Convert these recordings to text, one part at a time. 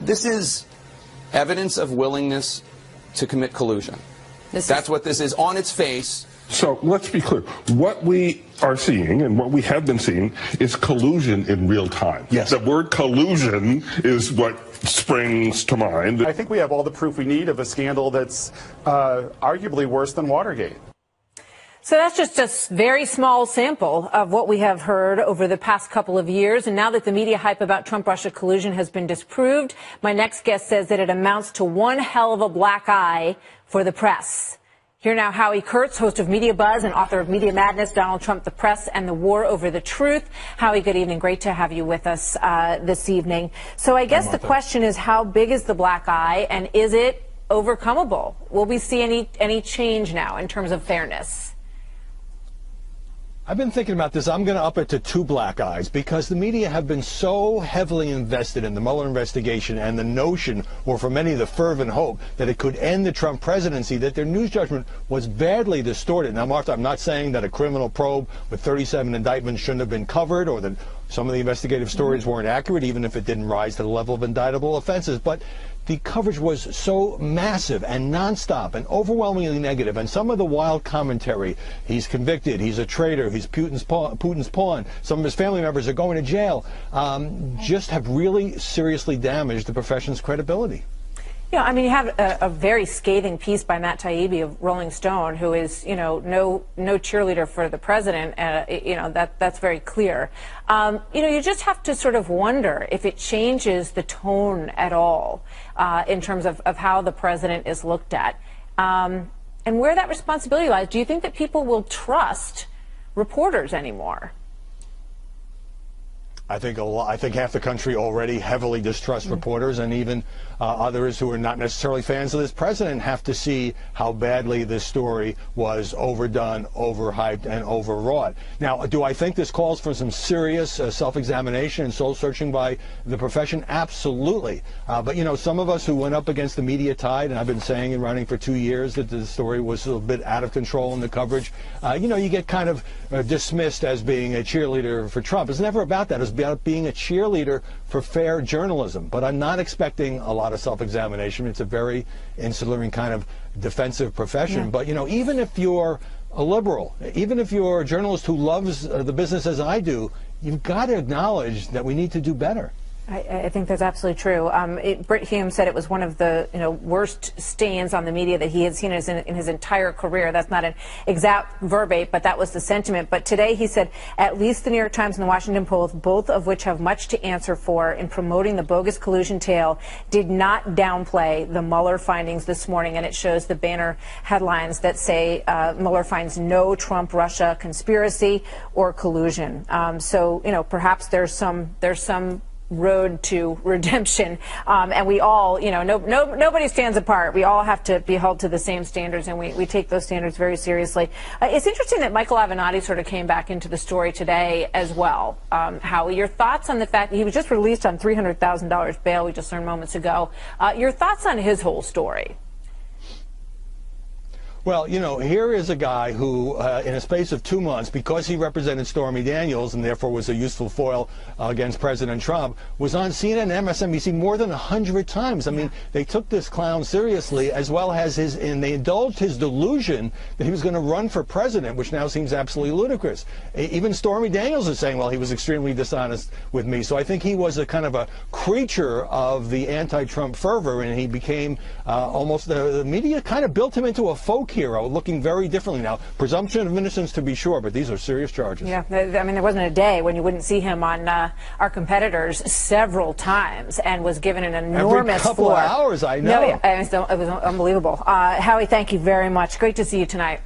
This is evidence of willingness to commit collusion. That's what this is on its face. So let's be clear. What we are seeing and what we have been seeing is collusion in real time. Yes. The word collusion is what springs to mind. I think we have all the proof we need of a scandal that's arguably worse than Watergate. So that's just a very small sample of what we have heard over the past couple of years. And now that the media hype about Trump-Russia collusion has been disproved, my next guest says that it amounts to one hell of a black eye for the press. Here now, Howie Kurtz, host of Media Buzz and author of Media Madness, Donald Trump, the Press, and the War Over the Truth. Howie, good evening. Great to have you with us this evening. So I guess the question is, how big is the black eye, and is it overcomable? Will we see any change now in terms of fairness? I've been thinking about this. I'm going to up it to two black eyes because the media have been so heavily invested in the Mueller investigation and the notion, or for many the fervent hope, that it could end the Trump presidency, that their news judgment was badly distorted. Now, Martha, I'm not saying that a criminal probe with 37 indictments shouldn't have been covered or that some of the investigative stories weren't accurate, even if it didn't rise to the level of indictable offenses. But the coverage was so massive and nonstop and overwhelmingly negative, and some of the wild commentary, he's convicted, he's a traitor, he's Putin's pawn, some of his family members are going to jail, just have really seriously damaged the profession's credibility. Yeah, I mean, you have a very scathing piece by Matt Taibbi of Rolling Stone, who is, no cheerleader for the president. That's very clear. You just have to sort of wonder if it changes the tone at all in terms of how the president is looked at, and where that responsibility lies. Do you think that people will trust reporters anymore? I think half the country already heavily distrusts reporters, and even others who are not necessarily fans of this president have to see how badly this story was overdone, overhyped, and overwrought. Now, do I think this calls for some serious self-examination and soul-searching by the profession? Absolutely. But, some of us who went up against the media tide, and I've been saying and running for 2 years that the story was a bit out of control in the coverage, you get kind of dismissed as being a cheerleader for Trump. It's never about that. It's about being a cheerleader for fair journalism. But I'm not expecting a lot of self-examination. It's a very insular and kind of defensive profession. Yeah. But, even if you're a liberal, even if you're a journalist who loves the business as I do, you've got to acknowledge that we need to do better. I think that's absolutely true. Britt Hume said it was one of the worst stains on the media that he had seen in his entire career. That's not an exact verbatim, but that was the sentiment. But today he said at least the New York Times and the Washington Post, both of which have much to answer for in promoting the bogus collusion tale, did not downplay the Mueller findings this morning. And it shows the banner headlines that say Mueller finds no Trump-Russia conspiracy or collusion. So perhaps there's some road to redemption, and we all, nobody stands apart. We all have to be held to the same standards, and we take those standards very seriously. It's interesting that Michael Avenatti sort of came back into the story today as well. Howie, your thoughts on the fact that he was just released on $300,000 bail, we just learned moments ago. Your thoughts on his whole story? Well, here is a guy who, in a space of 2 months, because he represented Stormy Daniels and therefore was a useful foil against President Trump, was on CNN and MSNBC more than 100 times. I mean, they took this clown seriously, as well as and they indulged his delusion that he was going to run for president, which now seems absolutely ludicrous. Even Stormy Daniels is saying, well, he was extremely dishonest with me. So I think he was a kind of a creature of the anti-Trump fervor, and he became almost, the media kind of built him into a folk hero, looking very differently now. Presumption of innocence, to be sure, but these are serious charges. Yeah, I mean, there wasn't a day when you wouldn't see him on our competitors several times, and was given an enormous every couple of hours. I know. No, it was unbelievable. Howie, thank you very much. Great to see you tonight.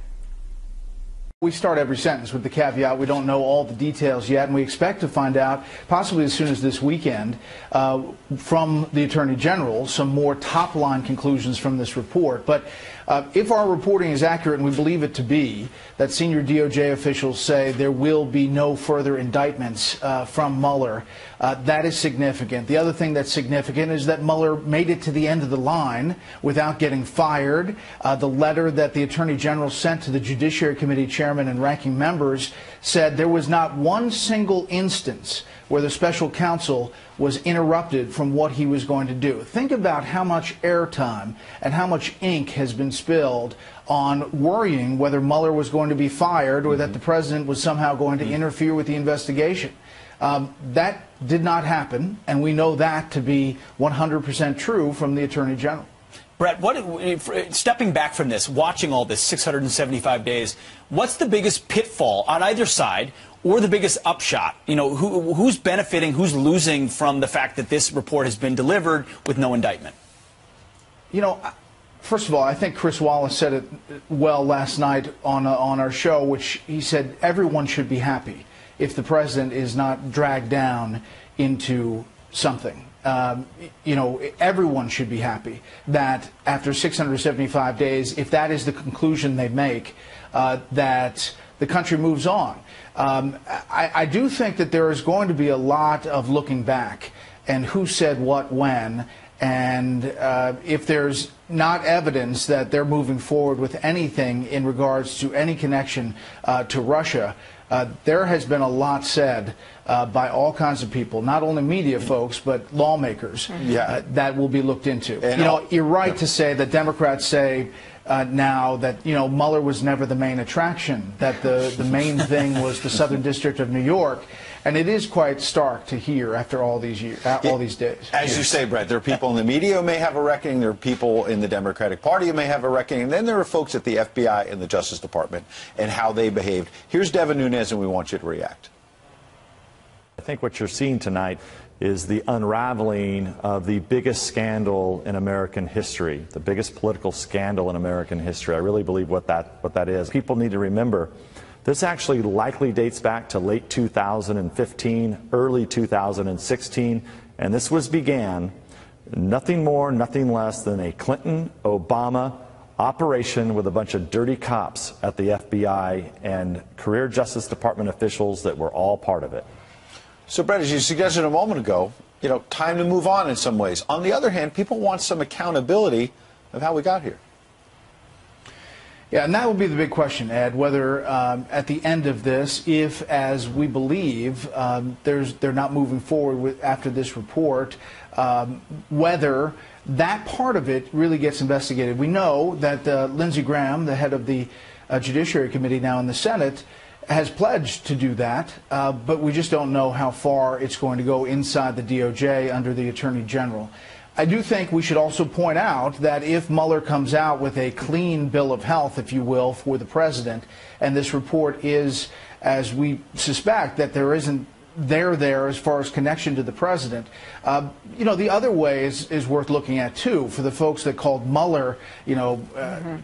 We start every sentence with the caveat we don't know all the details yet, and we expect to find out possibly as soon as this weekend from the Attorney General some more top-line conclusions from this report. But if our reporting is accurate, and we believe it to be, that senior DOJ officials say there will be no further indictments from Mueller, that is significant. The other thing that's significant is that Mueller made it to the end of the line without getting fired. The letter that the Attorney General sent to the Judiciary Committee chairman and ranking members said there was not one single instance where the special counsel was interrupted from what he was going to do. Think about how much airtime and how much ink has been spilled on worrying whether Mueller was going to be fired or that the president was somehow going to interfere with the investigation. That did not happen, and we know that to be 100% true from the Attorney General. Brett, stepping back from this, watching all this 675 days, what's the biggest pitfall on either side or the biggest upshot? You know, who's benefiting, who's losing from the fact that this report has been delivered with no indictment? You know, first of all, I think Chris Wallace said it well last night on our show, which he said everyone should be happy if the president is not dragged down into something. You know, everyone should be happy that after 675 days, if that is the conclusion they make, that the country moves on. I do think that there is going to be a lot of looking back and who said what when, and if there's not evidence that they're moving forward with anything in regards to any connection to Russia, there has been a lot said by all kinds of people, not only media folks, but lawmakers, that will be looked into. And you know, you're right to say that Democrats say now that, you know, Mueller was never the main attraction, that the main thing was the Southern District of New York. And it is quite stark to hear after all these years, all these days. As you say, Brett, there are people in the media who may have a reckoning. There are people in the Democratic Party who may have a reckoning. And then there are folks at the FBI and the Justice Department and how they behaved. Here's Devin Nunes, and we want you to react. I think what you're seeing tonight is the unraveling of the biggest scandal in American history, the biggest political scandal in American history. I really believe what that is. People need to remember this actually likely dates back to late 2015, early 2016, and this began nothing more, nothing less than a Clinton-Obama operation with a bunch of dirty cops at the FBI and career Justice Department officials that were all part of it. So, Brett, as you suggested a moment ago, you know, time to move on in some ways. On the other hand, people want some accountability of how we got here. Yeah, and that will be the big question, Ed, whether at the end of this, if, as we believe, they're not moving forward after this report, whether that part of it really gets investigated. We know that Lindsey Graham, the head of the Judiciary Committee now in the Senate, has pledged to do that, but we just don't know how far it's going to go inside the DOJ under the Attorney General. I do think we should also point out that if Mueller comes out with a clean bill of health, if you will, for the president, and this report is, as we suspect, that there isn't there as far as connection to the president, you know, the other way is worth looking at, too, for the folks that called Mueller, you know,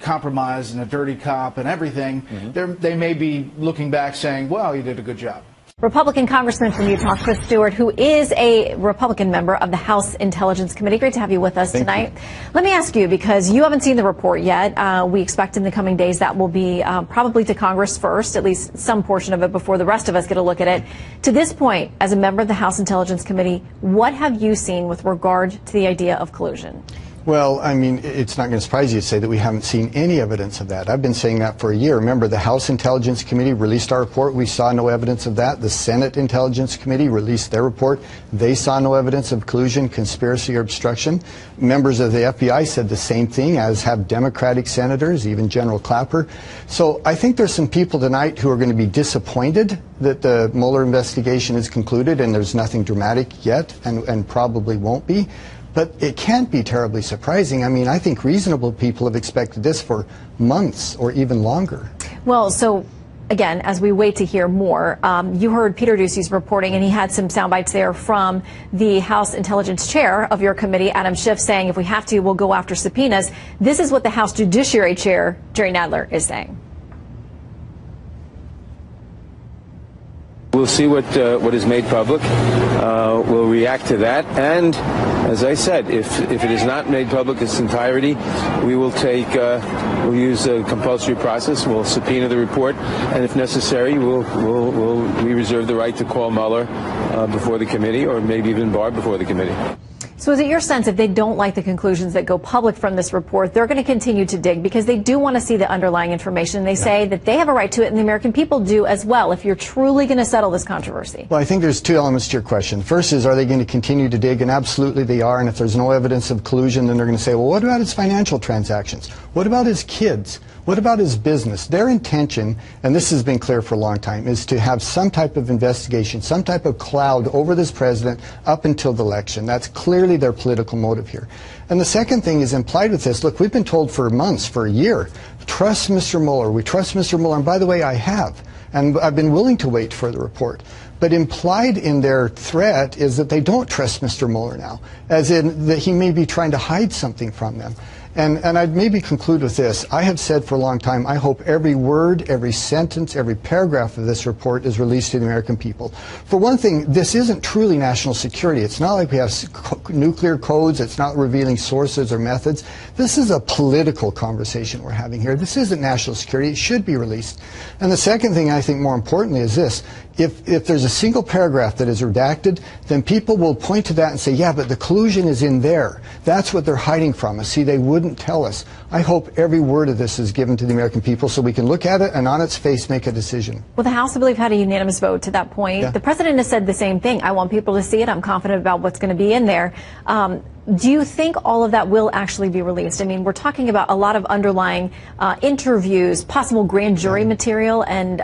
compromised and a dirty cop and everything. They may be looking back saying, well, you did a good job. Republican Congressman from Utah, Chris Stewart, who is a Republican member of the House Intelligence Committee. Great to have you with us tonight. Let me ask you, because you haven't seen the report yet. We expect in the coming days that will be probably to Congress first, at least some portion of it, before the rest of us get a look at it. To this point, as a member of the House Intelligence Committee, what have you seen with regard to the idea of collusion? Well, I mean, it's not going to surprise you to say that we haven't seen any evidence of that. I've been saying that for a year. Remember, the House Intelligence Committee released our report. We saw no evidence of that. The Senate Intelligence Committee released their report. They saw no evidence of collusion, conspiracy, or obstruction. Members of the FBI said the same thing, as have Democratic senators, even General Clapper. So I think there's some people tonight who are going to be disappointed that the Mueller investigation is concluded and there's nothing dramatic yet, and probably won't be. But it can't be terribly surprising. I mean, I think reasonable people have expected this for months or even longer. Well, so again, as we wait to hear more, you heard Peter Doocy's reporting, and he had some sound bites there from the House Intelligence Chair of your committee, Adam Schiff, saying if we have to, we'll go after subpoenas. This is what the House Judiciary Chair, Jerry Nadler, is saying. We'll see what is made public. We'll react to that. And as I said, if it is not made public in its entirety, we will we'll use a compulsory process. We'll subpoena the report, and if necessary, we reserve the right to call Mueller before the committee, or maybe even Barr before the committee. So is it your sense if they don't like the conclusions that go public from this report, they're going to continue to dig because they do want to see the underlying information? They say that they have a right to it and the American people do as well if you're truly going to settle this controversy. Well, I think there's two elements to your question. First is, are they going to continue to dig? And absolutely they are. And if there's no evidence of collusion, then they're going to say, well, what about his financial transactions? What about his kids? What about his business? Their intention, and this has been clear for a long time, is to have some type of investigation, some type of cloud over this president up until the election. That's clearly their political motive here. And the second thing is implied with this. Look, we've been told for months, for a year, trust Mr. Mueller. We trust Mr. Mueller. And by the way, I have. And I've been willing to wait for the report. But implied in their threat is that they don't trust Mr. Mueller now, as in that he may be trying to hide something from them. And I'd maybe conclude with this. I have said for a long time, I hope every word, every sentence, every paragraph of this report is released to the American people. For one thing, this isn't truly national security. It's not like we have nuclear codes. It's not revealing sources or methods. This is a political conversation we're having here. This isn't national security. It should be released. And the second thing, I think more importantly, is this. If there's a single paragraph that is redacted, then people will point to that and say, yeah, but the collusion is in there. That's what they're hiding from us. See, they wouldn't tell us. I hope every word of this is given to the American people so we can look at it and on its face make a decision. Well, the House, I believe, had a unanimous vote to that point. Yeah. The president has said the same thing. I want people to see it. I'm confident about what's going to be in there. Do you think all of that will actually be released? I mean, we're talking about a lot of underlying interviews, possible grand jury material, and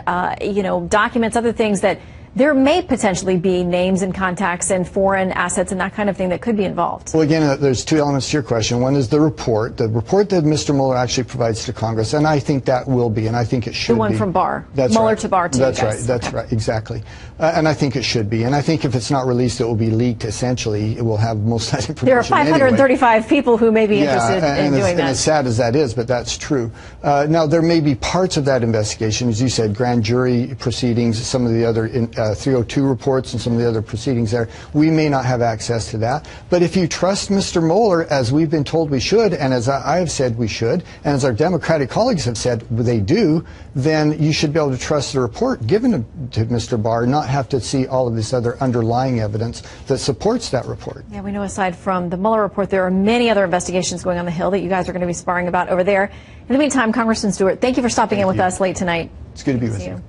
documents, other things that there may potentially be names and contacts and foreign assets and that kind of thing that could be involved. Well, again, there's two elements to your question. One is the report that Mr. Mueller actually provides to Congress, and I think that will be, and I think it should be. The one from Barr. That's Mueller right. to Barr to That's you right. guys. That's right. Exactly. And I think it should be. And I think if it's not released, it will be leaked. Essentially, it will have most of that information. There are 535 people who may be interested in doing that. And as sad as that is, but that's true. Now, there may be parts of that investigation, as you said, grand jury proceedings, some of the other 302 reports, and some of the other proceedings there. We may not have access to that. But if you trust Mr. Mueller, as we've been told we should, and as I have said we should, and as our Democratic colleagues have said they do, then you should be able to trust the report given to Mr. Barr, not have to see all of this other underlying evidence that supports that report. Yeah, we know aside from the Mueller report, there are many other investigations going on the Hill that you guys are going to be sparring about over there. In the meantime, Congressman Stewart, thank you for stopping in with us late tonight. It's good to be with you.